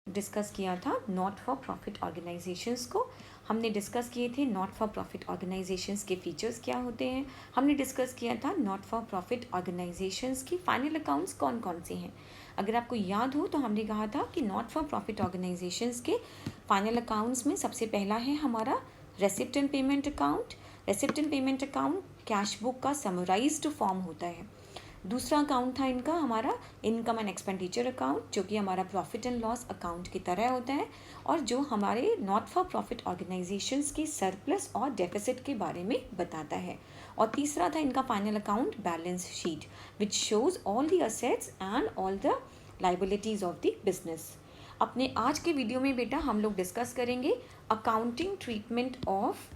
Discuss किया था not for profit organisations को। हमने डिस्कस किए थे नॉट फॉर प्रॉफिट ऑर्गेनाइजेशंस के फीचर्स क्या होते हैं। हमने डिस्कस किया था नॉट फॉर प्रॉफिट ऑर्गेनाइजेशंस की फाइनल अकाउंट्स कौन कौन से हैं। अगर आपको याद हो तो हमने कहा था कि नॉट फॉर प्रॉफिट ऑर्गेनाइजेशंस के फाइनल अकाउंट्स में सबसे पहला है हमारा receipt and payment account. Receipt and payment account cash book का समराइज्ड फॉर्म होता है। दूसरा अकाउंट था इनका हमारा इनकम एंड एक्सपेंडिचर अकाउंट, जो कि हमारा प्रॉफिट एंड लॉस अकाउंट की तरह होता है और जो हमारे नॉट फॉर प्रॉफिट ऑर्गेनाइजेशंस के सरप्लस और डेफिसिट के बारे में बताता है। और तीसरा था इनका final account balance sheet, which shows all the assets and all the liabilities of the business. अपने आज के वीडियो में बेटा हम लोग डिस्कस करेंगे accounting treatment of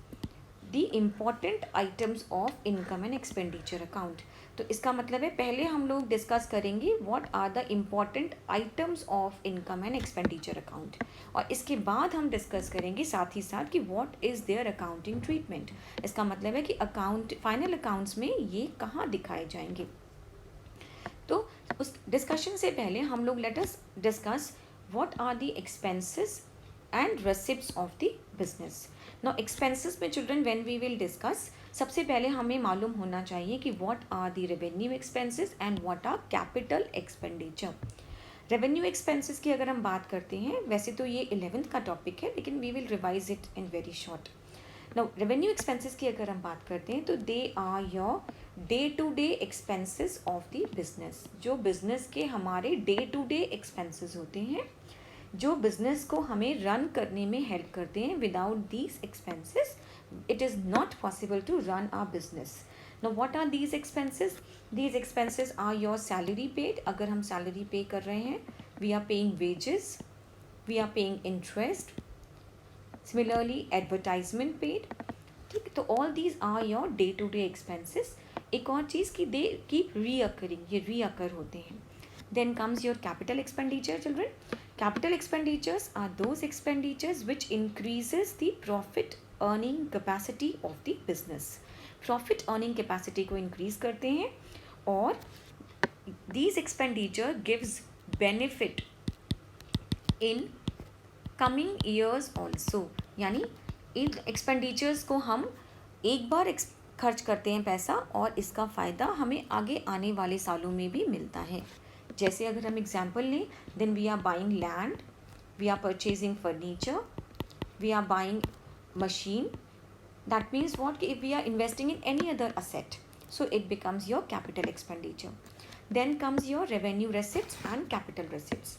the important items of income and expenditure account. तो इसका मतलब है पहले हम लोग डिस्कस करेंगे what are the important items of income and expenditure account, और इसके बाद हम डिस्कस करेंगे साथ ही साथ कि what is their accounting treatment. इसका मतलब है कि अकाउंट फाइनल अकाउंट्स में ये कहाँ दिखाए जाएंगे। तो उस डिस्कशन से पहले हम लोग let us discuss what are the expenses and receipts of the business. Now expenses में children when we will discuss, सबसे पहले हमें मालूम होना चाहिए कि what are the revenue expenses and what are capital expenditure. Revenue expenses की अगर हम बात करते हैं, वैसे तो ये 11th का टॉपिक है लेकिन we will revise it in very short. Now revenue expenses की अगर हम बात करते हैं तो they are your day to day expenses of the business. जो बिजनेस के हमारे डे टू डे एक्सपेंसेस होते हैं, जो बिजनेस को हमें रन करने में हेल्प करते हैं। Without these expenses it is not possible to run our business. Now what are these expenses? These expenses are your salary paid, अगर हम salary pay कर रहे हैं, we are paying wages, we are paying interest, similarly advertisement paid, ठीक। तो all these are your day to day expenses। एक और चीज़ की they keep reoccurring, ये reoccur होते हैं। Then comes your capital expenditure children. Capital expenditures are those expenditures which increases the profit earning capacity of the business। Profit earning capacity को increase करते हैं और these expenditure gives benefit in coming years also। यानी इन expenditures को हम एक बार खर्च करते हैं पैसा और इसका फ़ायदा हमें आगे आने वाले सालों में भी मिलता है। जैसे अगर हम एग्जाम्पल लें, then we are buying land, we are purchasing furniture, we are buying machine। That means what, if we are investing in any other asset, so it becomes your capital expenditure। Then comes your revenue receipts and capital receipts।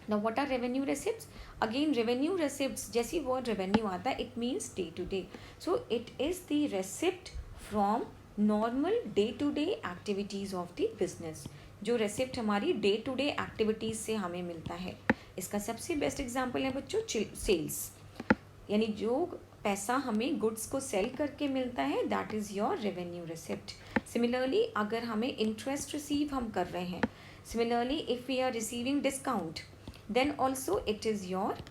Now what are revenue receipts? Again revenue receipts, जैसी word revenue आता है, it means day to day, so it is the receipt from normal day to day activities of the business। जो receipt हमारी day to day activities से हमें मिलता है। इसका सबसे बेस्ट एग्जांपल है बच्चों सेल्स, यानी जो पैसा हमें गुड्स को सेल करके मिलता है, that is your revenue receipt. Similarly अगर हमें इंटरेस्ट रिसीव हम कर रहे हैं, similarly if we are receiving discount, then also it is your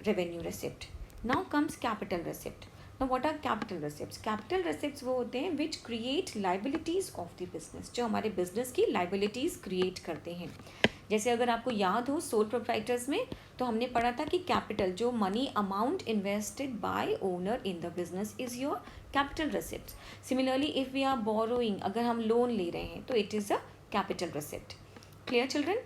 revenue receipt. Now comes capital receipt. Now what are capital receipts? Capital receipts वो होते हैं which create liabilities of the business, जो हमारे business की liabilities create करते हैं। जैसे अगर आपको याद हो सोल प्रोप्राइटर्स में, तो हमने पढ़ा था कि कैपिटल, जो money amount invested by owner in the business is your capital receipt. Similarly if we are borrowing, अगर हम लोन ले रहे हैं तो it is a capital receipt. Clear children?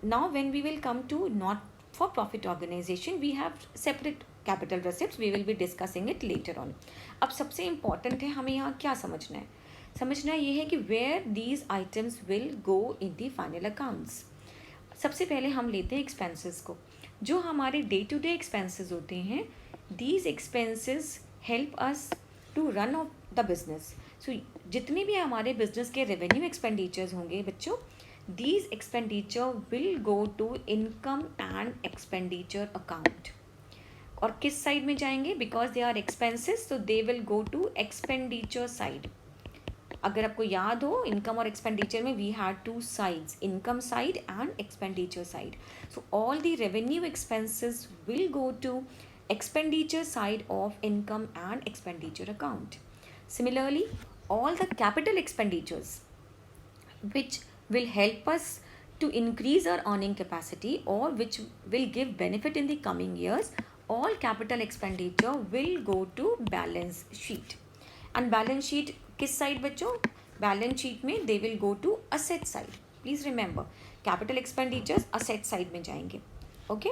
Now when we will come to not for profit organisation, we have separate capital receipts, we will be discussing it later on. अब सबसे important है हमें यहाँ क्या समझना है, समझना ये है कि where these items will go in the final accounts. सबसे पहले हम लेते हैं एक्सपेंसेस को। जो हमारे डे टू डे एक्सपेंसेस होते हैं, these expenses help us to run of the business. So जितने भी हमारे बिजनेस के रेवेन्यू एक्सपेंडिचर्स होंगे बच्चों, these expenditure will go to income and expenditure account. और किस साइड में जाएंगे? बिकॉज दे आर एक्सपेंसेस, तो they will go to expenditure side. अगर आपको याद हो, इनकम और एक्सपेंडिचर में we had two sides, income side and expenditure side. So all the revenue expenses will go to expenditure side of income and expenditure account। Similarly, all the capital expenditures which will help us to increase our earning capacity or which will give benefit in the coming years, all capital expenditure will go to balance sheet. And balance sheet किस side बच्चों? Balance sheet में they will go to asset side. Please remember, capital expenditures asset side में जाएंगे. Okay.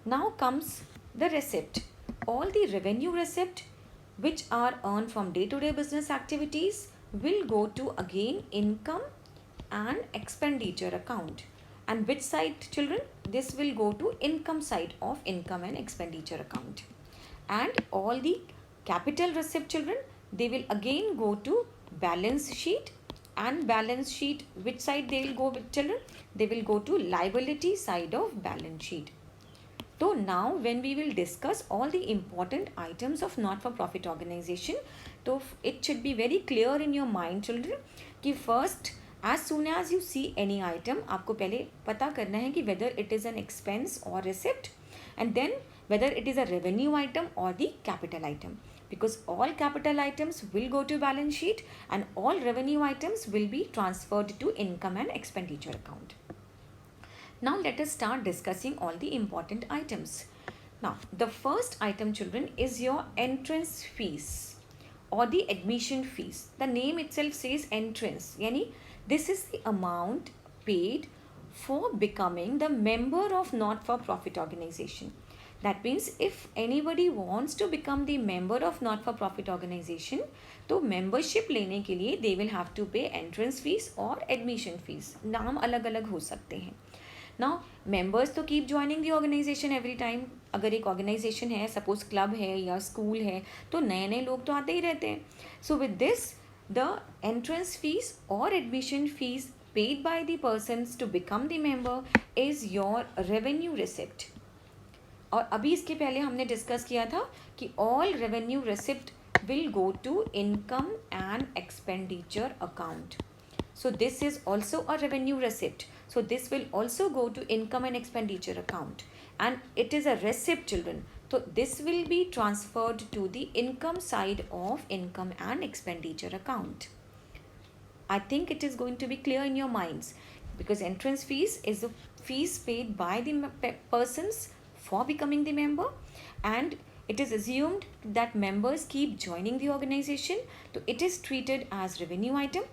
Now comes the receipt. All the revenue receipt which are earned from day-to-day business activities will go to again income and expenditure account. And which side, children? This will go to income side of income and expenditure account. And all the capital receipt, children, they will again go to balance sheet. And balance sheet, which side they will go with, children? They will go to liability side of balance sheet. So now when we will discuss all the important items of not-for-profit organization, so it should be very clear in your mind, children, कि first as soon as you see any item, आपको पहले पता करना है कि whether it is an expense or receipt, and then whether it is a revenue item or the capital item, because all capital items will go to balance sheet and all revenue items will be transferred to income and expenditure account. Now let us start discussing all the important items. Now the first item, children, is your entrance fees or the admission fees. The name itself says entrance, yani this is the amount paid for becoming the member of not-for-profit organization. That means if anybody wants to become the member of not-for-profit organization, तो membership लेने के लिए they will have to pay entrance fees or admission fees. नाम अलग अलग हो सकते हैं. Now members तो keep joining the organization every time. अगर एक organization है, suppose club है या school है, तो नए नए लोग तो आते ही रहते हैं. So with this, the entrance fees or admission fees paid by the persons to become the member is your revenue receipt. और अभी इसके पहले हमने डिस्कस किया था कि all revenue receipt will go to income and expenditure account. So this is also a revenue receipt. So this will also go to income and expenditure account. And it is a receipt, children. So this will be transferred to the income side of income and expenditure account. I think it is going to be clear in your minds, because entrance fees is the fees paid by the persons for becoming the member, and it is assumed that members keep joining the organization. So it is treated as revenue item,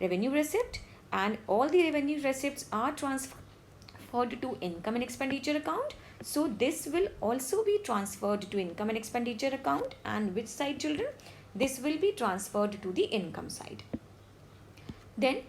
revenue receipt, and all the revenue receipts are transferred to income and expenditure account. So this will also be transferred to income and expenditure account. And which side, children? This will be transferred to the income side. Then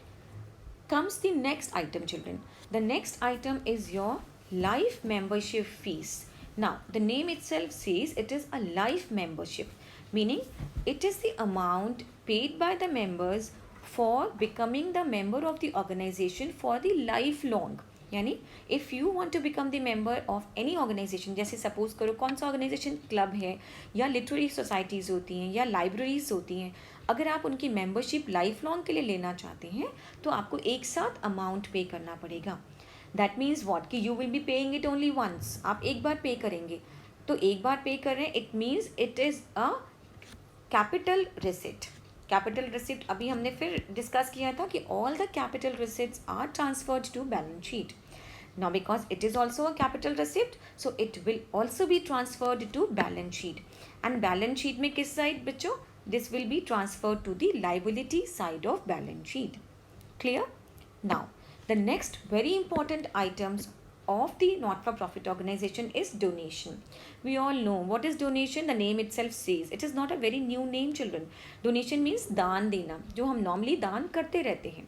comes the next item, children. The next item is your life membership fees. Now the name itself says it is a life membership, meaning it is the amount paid by the members for becoming the member of the organization for the lifelong. यानी if you want to become the member of any organisation, जैसे suppose करो कौन सा organisation, club है या literary societies होती हैं या लाइब्रेरीज होती हैं, अगर आप उनकी मेंबरशिप लाइफ लॉन्ग के लिए लेना चाहते हैं तो आपको एक साथ अमाउंट पे करना पड़ेगा. दैट मीन्स वॉट कि you will be paying it only once. आप एक बार पे करेंगे तो एक बार पे कर रहे हैं, it means it is a capital receipt. Capital receipt अभी हमने फिर डिस्कस किया था कि all the capital receipts are transferred to balance sheet. Now because it is also a capital receipt, so it will also be transferred to balance sheet. And balance sheet में किस side बच्चों? This will be transferred to the liability side of balance sheet. Clear? Now the next very important items of the not-for-profit organization is donation. We all know what is donation. The name itself says it is not a very new name, children. Donation means दान देना, जो हम normally दान करते रहते हैं,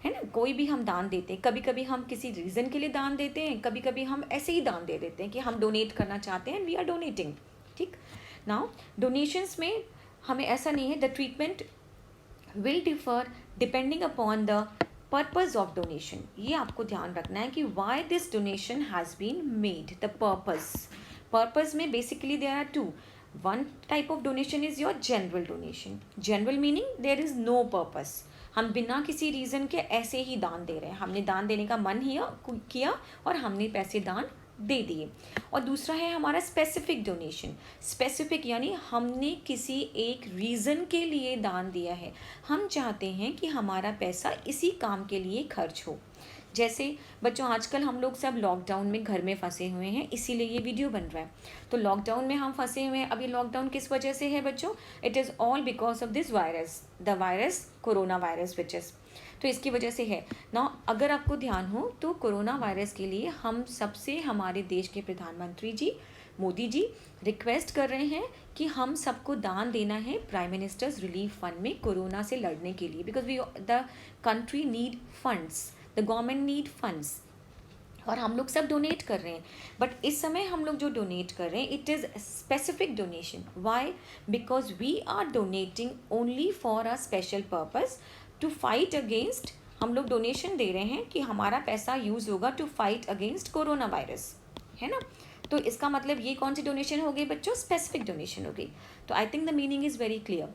है ना. कोई भी हम दान देते हैं, कभी कभी हम किसी रीज़न के लिए दान देते हैं, कभी कभी हम ऐसे ही दान दे देते हैं कि हम डोनेट करना चाहते हैं, वी आर डोनेटिंग. ठीक. नाउ डोनेशंस में हमें ऐसा नहीं है, the treatment will differ depending upon the purpose of donation. ये आपको ध्यान रखना है कि why this donation has been made, the purpose में basically there are two. One type of donation is your general donation. General meaning there is no purpose, हम बिना किसी रीज़न के ऐसे ही दान दे रहे हैं, हमने दान देने का मन ही किया और हमने पैसे दान दे दिए. और दूसरा है हमारा स्पेसिफिक डोनेशन. स्पेसिफिक यानी हमने किसी एक रीज़न के लिए दान दिया है, हम चाहते हैं कि हमारा पैसा इसी काम के लिए खर्च हो. जैसे बच्चों आजकल हम लोग सब लॉकडाउन में घर में फंसे हुए हैं, इसीलिए ये वीडियो बन रहा है। तो लॉकडाउन में हम फंसे हुए हैं। अब ये लॉकडाउन किस वजह से है बच्चों? It is all because of this virus, the virus corona virus which is, तो इसकी वजह से है ना। अगर आपको ध्यान हो तो कोरोना वायरस के लिए हम सबसे हमारे देश के प्रधानमंत्री जी मोदी जी रिक्वेस्ट कर रहे हैं कि हम सबको दान देना है प्राइम मिनिस्टर्स रिलीफ फंड में कोरोना से लड़ने के लिए, because we the country need funds, the government need funds, और हम लोग सब डोनेट कर रहे हैं। बट इस समय हम लोग जो डोनेट कर रहे हैं it is specific donation. Why? Because we are donating only for a special purpose to fight against, हम लोग डोनेशन दे रहे हैं कि हमारा पैसा यूज़ होगा to fight against corona virus, है ना। तो इसका मतलब ये कौन सी डोनेशन हो गई बच्चों? स्पेसिफिक डोनेशन हो गई। तो I think the meaning is very clear.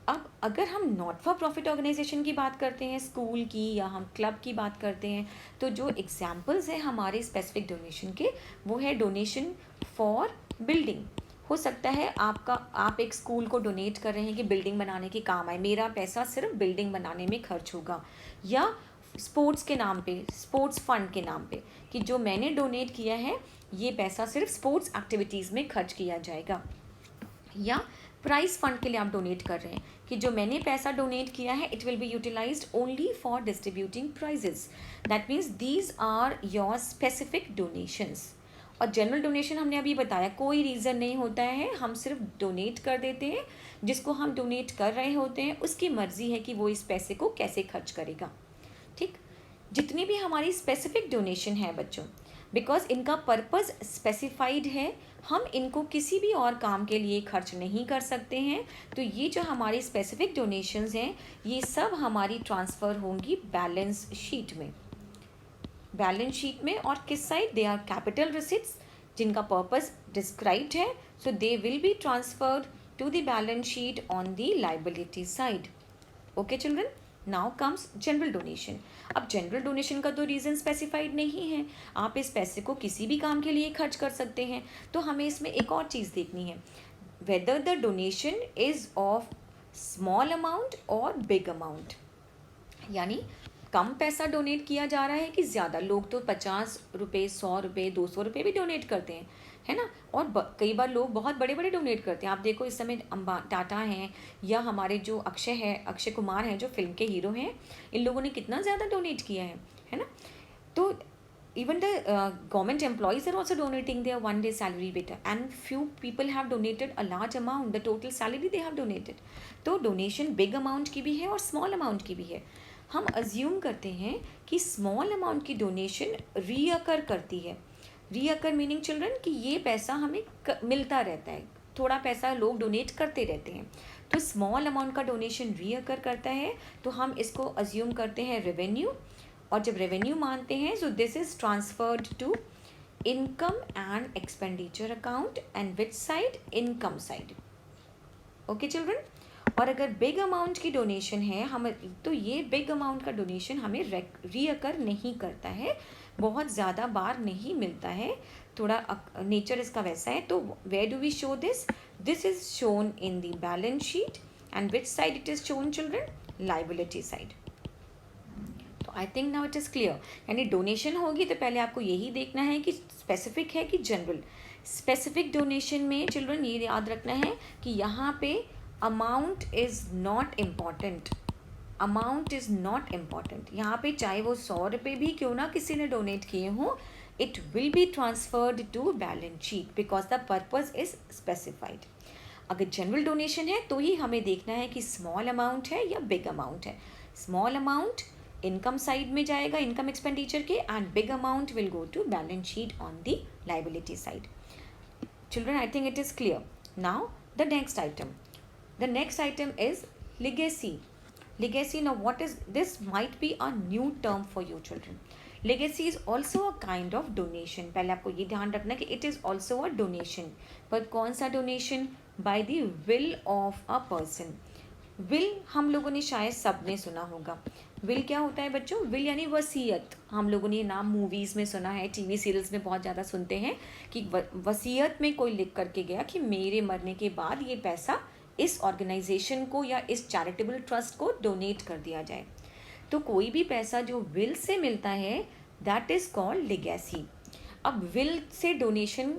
अब अगर हम नॉट फॉर प्रॉफिट ऑर्गेनाइजेशन की बात करते हैं, स्कूल की, या हम क्लब की बात करते हैं, तो जो एग्जाम्पल्स हैं हमारे स्पेसिफिक डोनेशन के, वो है डोनेशन फॉर बिल्डिंग। हो सकता है आप एक स्कूल को डोनेट कर रहे हैं कि बिल्डिंग बनाने के काम आए, मेरा पैसा सिर्फ बिल्डिंग बनाने में खर्च होगा। या स्पोर्ट्स के नाम पे, स्पोर्ट्स फंड के नाम पे, कि जो मैंने डोनेट किया है ये पैसा सिर्फ स्पोर्ट्स एक्टिविटीज़ में खर्च किया जाएगा। या प्राइज फंड के लिए आप डोनेट कर रहे हैं कि जो मैंने पैसा डोनेट किया है it will be utilised only for distributing prizes. That means these are your specific donations. और जनरल डोनेशन हमने अभी बताया, कोई रीज़न नहीं होता है, हम सिर्फ डोनेट कर देते हैं, जिसको हम डोनेट कर रहे होते हैं उसकी मर्जी है कि वो इस पैसे को कैसे खर्च करेगा। ठीक, जितनी भी हमारी स्पेसिफिक डोनेशन है बच्चों, बिकॉज इनका पर्पज़ स्पेसिफाइड है, हम इनको किसी भी और काम के लिए खर्च नहीं कर सकते हैं। तो ये जो हमारी स्पेसिफिक डोनेशंस हैं ये सब हमारी ट्रांसफ़र होंगी बैलेंस शीट में, बैलेंस शीट में। और किस side? They are capital receipts जिनका पर्पज़ डिस्क्राइब्ड है, so they will be transferred to the balance sheet on the liability side. Okay children, now comes general donation. अब general donation का तो reason specified नहीं है, आप इस पैसे को किसी भी काम के लिए खर्च कर सकते हैं। तो हमें इसमें एक और चीज़ देखनी है, whether the donation is of small amount और बिग अमाउंट, यानी कम पैसा डोनेट किया जा रहा है कि ज़्यादा। लोग तो 50 रुपये, 100 रुपये, 200 रुपये भी डोनेट करते हैं, है ना। और कई बार लोग बहुत बड़े बड़े डोनेट करते हैं। आप देखो इस समय टाटा हैं, या हमारे जो अक्षय है, अक्षय कुमार हैं जो फिल्म के हीरो हैं, इन लोगों ने कितना ज़्यादा डोनेट किया है ना। तो even the government employees are also donating their 1 day salary beta, and few people have donated a large amount, the total salary they have donated। तो डोनेशन बिग अमाउंट की भी है और स्मॉल अमाउंट की भी है। हम अज्यूम करते हैं कि स्मॉल अमाउंट की डोनेशन रीअकर करती है। रीअकर मीनिंग चिल्ड्रन कि ये पैसा हमें मिलता रहता है, थोड़ा पैसा लोग डोनेट करते रहते हैं। तो स्मॉल अमाउंट का डोनेशन रीअकर करता है, तो हम इसको अज्यूम करते हैं रेवेन्यू। और जब रेवेन्यू मानते हैं so this is transferred to income and expenditure account, and which side? Income side. Okay children. और अगर बिग अमाउंट की डोनेशन है हम, तो ये बिग अमाउंट का डोनेशन हमें रीअकर नहीं करता है, बहुत ज़्यादा बार नहीं मिलता है, थोड़ा नेचर इसका वैसा है। तो where do we show this? This is shown in the balance sheet, and which side it is shown children? Liability side. तो I think now it is clear. यानी डोनेशन होगी तो पहले आपको यही देखना है कि स्पेसिफिक है कि जनरल। स्पेसिफिक डोनेशन में चिल्ड्रन ये याद रखना है कि यहाँ पे amount is not important, amount is not important. यहाँ पे चाहे वो 100 रुपये भी क्यों ना किसी ने डोनेट किए हों, it will be transferred to balance sheet because the purpose is specified. अगर जनरल डोनेशन है तो ही हमें देखना है कि स्मॉल अमाउंट है या बिग अमाउंट है। स्मॉल अमाउंट इनकम साइड में जाएगा, इनकम एक्सपेंडिचर के, and big amount will go to balance sheet on the liability side. Children I think it is clear. Now the next item, the next item is legacy. Legacy, now what is this? Might be a new term for you children. Legacy is also a kind of donation. पहले आपको ये ध्यान रखना कि it is also a donation, पर कौन सा donation? By the will of a person. will हम लोगों ने शायद सब ने सुना होगा। will क्या होता है बच्चों? will यानी वसीयत। हम लोगों ने ये नाम मूवीज़ में सुना है, टीवी सीरियल्स में बहुत ज़्यादा सुनते हैं कि वसीयत में कोई लिख करके गया कि मेरे मरने के बाद ये पैसा इस ऑर्गेनाइजेशन को या इस चैरिटेबल ट्रस्ट को डोनेट कर दिया जाए। तो कोई भी पैसा जो विल से मिलता है दैट इज कॉल्ड लेगेसी। अब विल से डोनेशन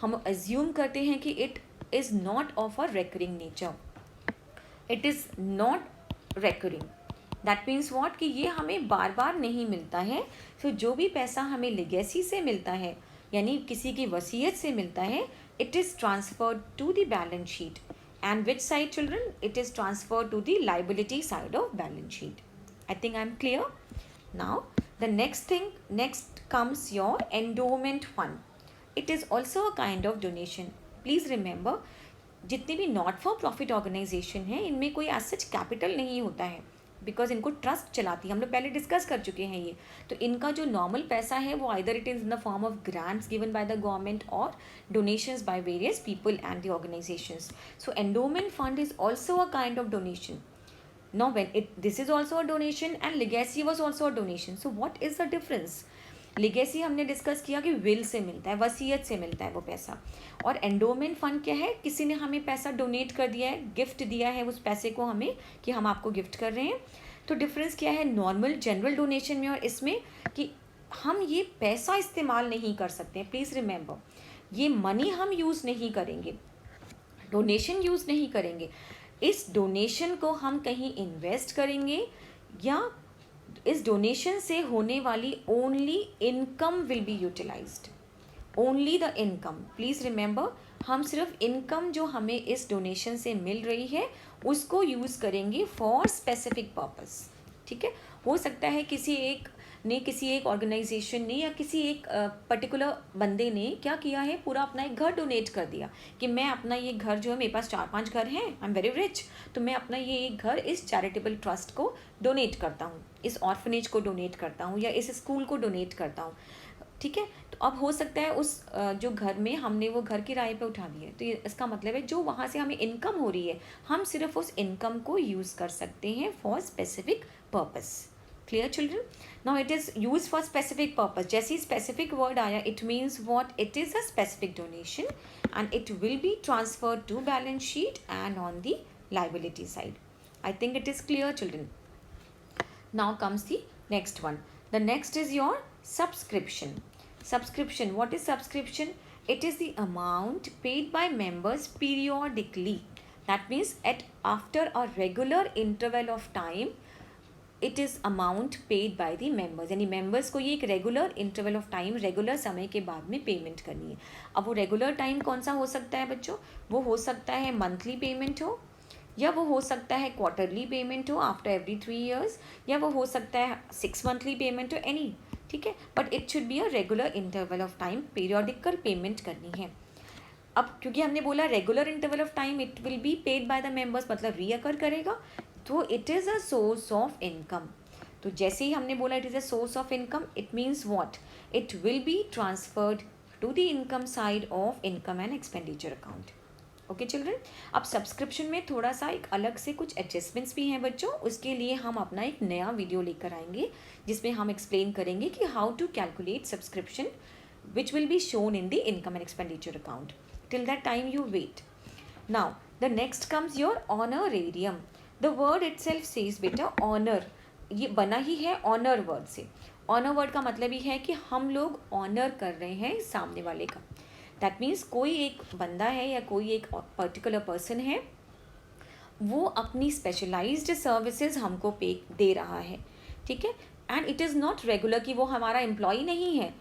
हम अज्यूम करते हैं कि it is not of a recurring nature, it is not recurring. That means what कि ये हमें बार बार नहीं मिलता है। तो जो भी पैसा हमें लेगेसी से मिलता है यानी किसी की वसीयत से मिलता है, it is transferred to the balance sheet. And which side children? It is transferred to the liability side of balance sheet. I think I am clear now. The next comes your endowment fund. It is also a kind of donation. Please remember, जितनी भी not for profit organisation है इनमें कोई as such capital नहीं होता है, because इनको trust चलाती है, हम लोग पहले डिस्कस कर चुके हैं ये। तो इनका जो नॉर्मल पैसा है वो either it is in the form of grants given by the government और donations by various people and the organisations. So endowment fund is also a kind of donation. Now when this is also a donation and legacy was also a donation. So what is the difference? Legacy हमने discuss किया कि will say मिलता है, वसीयत से मिलता है वो पैसा। और एंडोमेंट फंड क्या है? किसी ने हमें पैसा डोनेट कर दिया है, गिफ्ट दिया है उस पैसे को हमें कि हम आपको गिफ्ट कर रहे हैं। तो डिफरेंस क्या है नॉर्मल जनरल डोनेशन में और इसमें? कि हम ये पैसा इस्तेमाल नहीं कर सकते। प्लीज़ रिमेंबर, ये मनी हम यूज़ नहीं करेंगे, डोनेशन यूज़ नहीं करेंगे। इस डोनेशन को हम कहीं इन्वेस्ट करेंगे या इस डोनेशन से होने वाली only income will be utilised, only the income. Please remember, हम सिर्फ इनकम जो हमें इस डोनेशन से मिल रही है उसको यूज़ करेंगे फॉर स्पेसिफिक पर्पस। ठीक है, हो सकता है किसी एक ऑर्गेनाइजेशन ने या किसी एक पर्टिकुलर बंदे ने क्या किया है, पूरा अपना एक घर डोनेट कर दिया कि मैं अपना ये घर जो है, मेरे पास 4-5 घर हैं, आई एम वेरी रिच, तो मैं अपना ये एक घर इस चैरिटेबल ट्रस्ट को डोनेट करता हूँ, इस ऑर्फनेज को डोनेट करता हूँ या इस स्कूल को डोनेट करता हूँ। ठीक है, तो अब हो सकता है उस जो घर में हमने वो घर किराए पे उठा दिया है, तो ये इसका मतलब है जो वहाँ से हमें इनकम हो रही है हम सिर्फ उस इनकम को यूज़ कर सकते हैं for specific purpose. Clear children? Now it is use for specific purpose. जैसे ही स्पेसिफिक वर्ड आया, it means what? It is a specific donation and it will be transferred to balance sheet and on the liability side. I think it is clear children. Now comes the next one. The next is your subscription. Subscription. What is subscription? It is the amount paid by members periodically. That means after a regular interval of time, it is amount paid by the members. यानी members को ये एक regular interval of time, regular समय के बाद में payment करनी है। अब वो regular time कौन सा हो सकता है बच्चों? वो हो सकता है monthly payment हो, या वो हो सकता है क्वार्टरली पेमेंट हो आफ्टर एवरी 3 years, या वो हो सकता है 6 monthly पेमेंट हो, एनी। ठीक है, but it should be a regular interval of time, periodical payment करनी है। अब क्योंकि हमने बोला regular interval of time it will be paid by the members, मतलब रीअकर करेगा, तो it is a source of income. तो जैसे ही हमने बोला it is a source of income, it means what? It will be transferred to the income side of income and expenditure account. Okay children, अब subscription में थोड़ा सा एक अलग से कुछ एडजस्टमेंट्स भी हैं बच्चों, उसके लिए हम अपना एक नया वीडियो लेकर आएंगे जिसमें हम एक्सप्लेन करेंगे कि how to calculate subscription which will be shown in the income and expenditure account. Till that time you wait. Now the next comes your honorarium. The word itself says बेटा honour, ये बना ही है honour word से। Honour word का मतलब ही है कि हम लोग ऑनर कर रहे हैं सामने वाले का। दैट मीन्स कोई एक बंदा है या कोई एक पर्टिकुलर पर्सन है, वो अपनी स्पेशलाइज्ड सर्विसेज हमको पे दे रहा है। ठीक है, and it is not regular कि वो हमारा एम्प्लॉय नहीं है,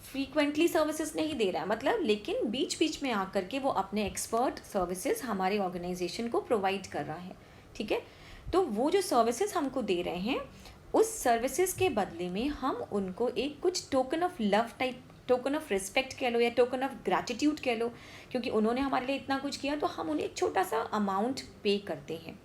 फ्रीक्वेंटली सर्विसेज नहीं दे रहा है मतलब, लेकिन बीच बीच में आकर के वो अपने एक्सपर्ट सर्विसेज हमारे ऑर्गेनाइजेशन को प्रोवाइड कर रहा है। ठीक है, तो वो जो सर्विसेज हमको दे रहे हैं उस सर्विसेज के बदले में हम उनको एक कुछ token of love type, token of respect कह लो या टोकन ऑफ ग्रैटिट्यूड कह लो, क्योंकि उन्होंने हमारे लिए इतना कुछ किया तो हम उन्हें एक छोटा सा अमाउंट पे करते हैं।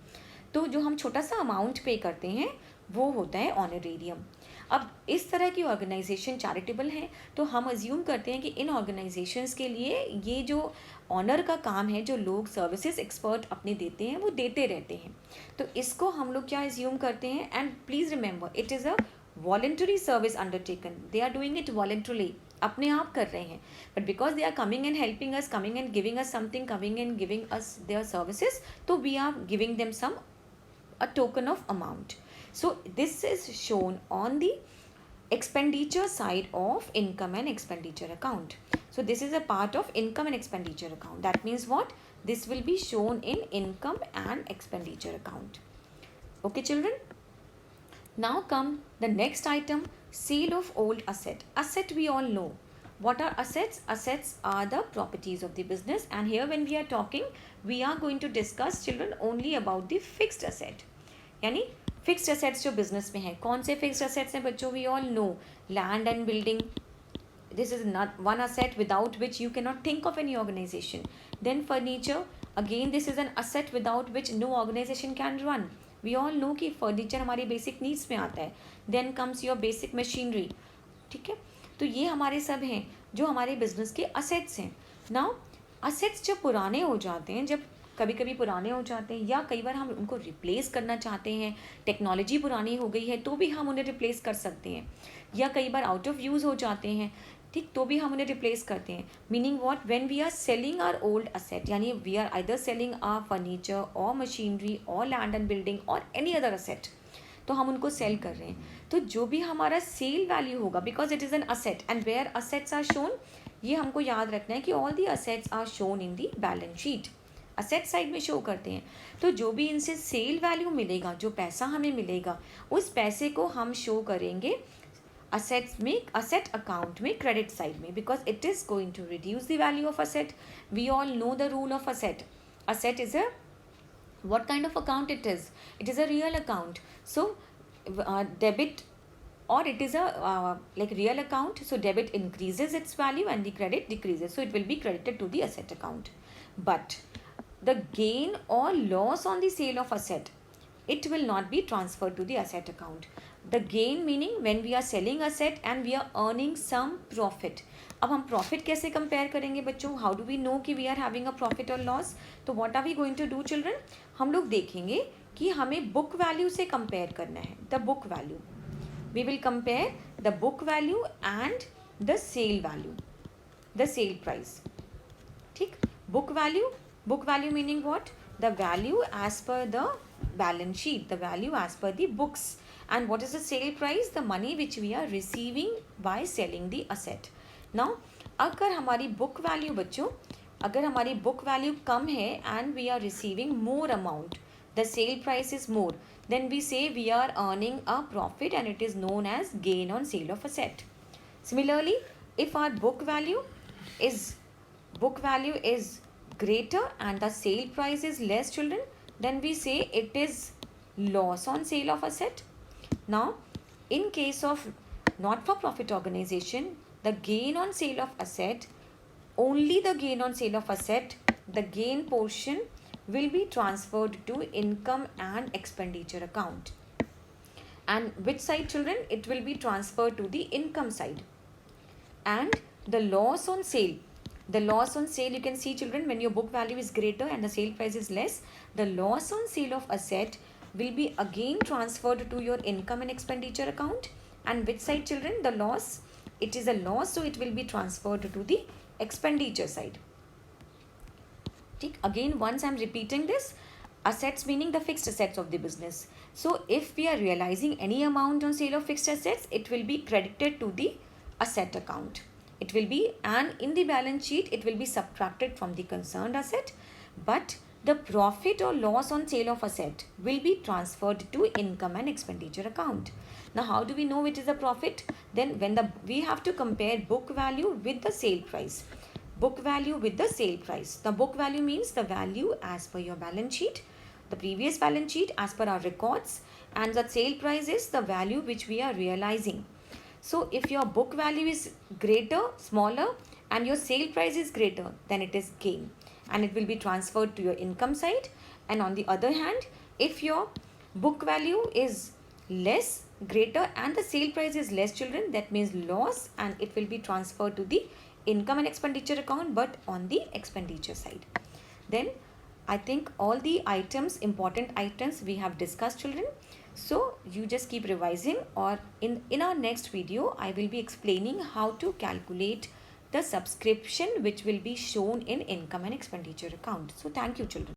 तो जो हम छोटा सा अमाउंट पे करते हैं वो होता है ऑनरेरियम। अब इस तरह की ऑर्गेनाइजेशन चैरिटेबल हैं तो हम अज्यूम करते हैं कि इन ऑर्गेनाइजेशंस के लिए ये जो ऑनर का काम है, जो लोग सर्विसेज एक्सपर्ट अपने देते हैं वो देते रहते हैं, तो इसको हम लोग क्या अज्यूम करते हैं। And please remember it is a voluntary service undertaken, they are doing it voluntarily, अपने आप कर रहे हैं, but because they are coming and helping us, coming and giving us something, coming and giving us their services, तो we are giving them some a token of amount. So this is shown on the expenditure side of income and expenditure account. So this is a part of income and expenditure account. That means what? This will be shown in income and expenditure account. Okay children. Now come the next item, sale of old asset. Asset we all know. What are assets? Assets are the properties of the business, and here when we are talking, we are going to discuss children only about the fixed asset. यानी fixed assets जो business में है, कौन से fixed assets हैं बच्चों? We all know land and building. This is not one asset without which you cannot think of any organization. Then furniture, again this is an asset without which no organization can run. We all know कि furniture हमारी basic needs में आता है. Then comes your basic machinery. ठीक है, तो ये हमारे सब हैं जो हमारे बिजनेस के assets हैं. Now assets जब पुराने हो जाते हैं, जब कभी कभी पुराने हो जाते हैं या कई बार हम उनको रिप्लेस करना चाहते हैं, टेक्नोलॉजी पुरानी हो गई है तो भी हम उन्हें रिप्लेस कर सकते हैं, या कई बार आउट ऑफ यूज़ हो जाते हैं, ठीक, तो भी हम उन्हें रिप्लेस करते हैं. Meaning what? When we are selling our old asset, यानी we are either selling our furniture और मशीनरी और लैंड एंड बिल्डिंग और एनी अदर असेट, तो हम उनको सेल कर रहे हैं. तो जो भी हमारा सेल वैल्यू होगा, because it is an asset and where assets are shown, ये हमको याद रखना है कि all the assets are shown in the balance sheet, asset side में शो करते हैं. तो जो भी इनसे सेल वैल्यू मिलेगा, जो पैसा हमें मिलेगा, उस पैसे को हम शो करेंगे असेट्स में, असेट अकाउंट में, क्रेडिट साइड में, because it is going to reduce the value of asset. We all know the rule of asset. Asset is a what kind of account it is? It is a real account. So debit, or it is a like real account, so debit increases its value and the credit decreases, so it will be credited to the asset account. But the gain or loss on the sale of asset, it will not be transferred to the asset account. The gain meaning when we are selling asset and we are earning some profit. अब हम profit कैसे compare करेंगे बच्चों? How do we know कि we are having a profit और loss? तो what are we going to do children? हम लोग देखेंगे कि हमें बुक वैल्यू से कंपेयर करना है. The book value, we will compare the book value and the sale value, the sale price. ठीक, book value meaning what? The value as per the balance sheet, the value as per the books. And what is the sale price? The money which we are receiving by selling the asset. Now अगर हमारी book value बच्चों, अगर हमारी book value कम है and we are receiving more amount, the sale price is more, then we say we are earning a profit and it is known as gain on sale of asset. Similarly, if our book value is greater and the sale price is less children, then we say it is loss on sale of asset. Now in case of not for profit organization, the gain on sale of asset, only the gain on sale of asset, the gain portion will be transferred to income and expenditure account. And which side children? It will be transferred to the income side. And the loss on sale, you can see children, when your book value is greater and the sale price is less, the loss on sale of asset will be again transferred to your income and expenditure account. And which side children? The loss, it is a loss, so it will be transferred to the expenditure side. Again once I am repeating this, assets meaning the fixed assets of the business. So if we are realizing any amount on sale of fixed assets, it will be credited to the asset account. It will be, and in the balance sheet it will be subtracted from the concerned asset, but the profit or loss on sale of asset will be transferred to income and expenditure account. Now how do we know it is a profit? Then when we have to compare book value with the sale price. Book value with the sale price. The book value means the value as per your balance sheet, the previous balance sheet as per our records, and the sale price is the value which we are realizing. So if your book value is greater, smaller, and your sale price is greater, then it is gain and it will be transferred to your income side. And on the other hand, if your book value is less, greater, and the sale price is less children, that means loss, and it will be transferred to the income and expenditure account, but on the expenditure side. Then I think all the items, important items we have discussed children. So you just keep revising, or in our next video I will be explaining how to calculate the subscription which will be shown in income and expenditure account. So thank you children.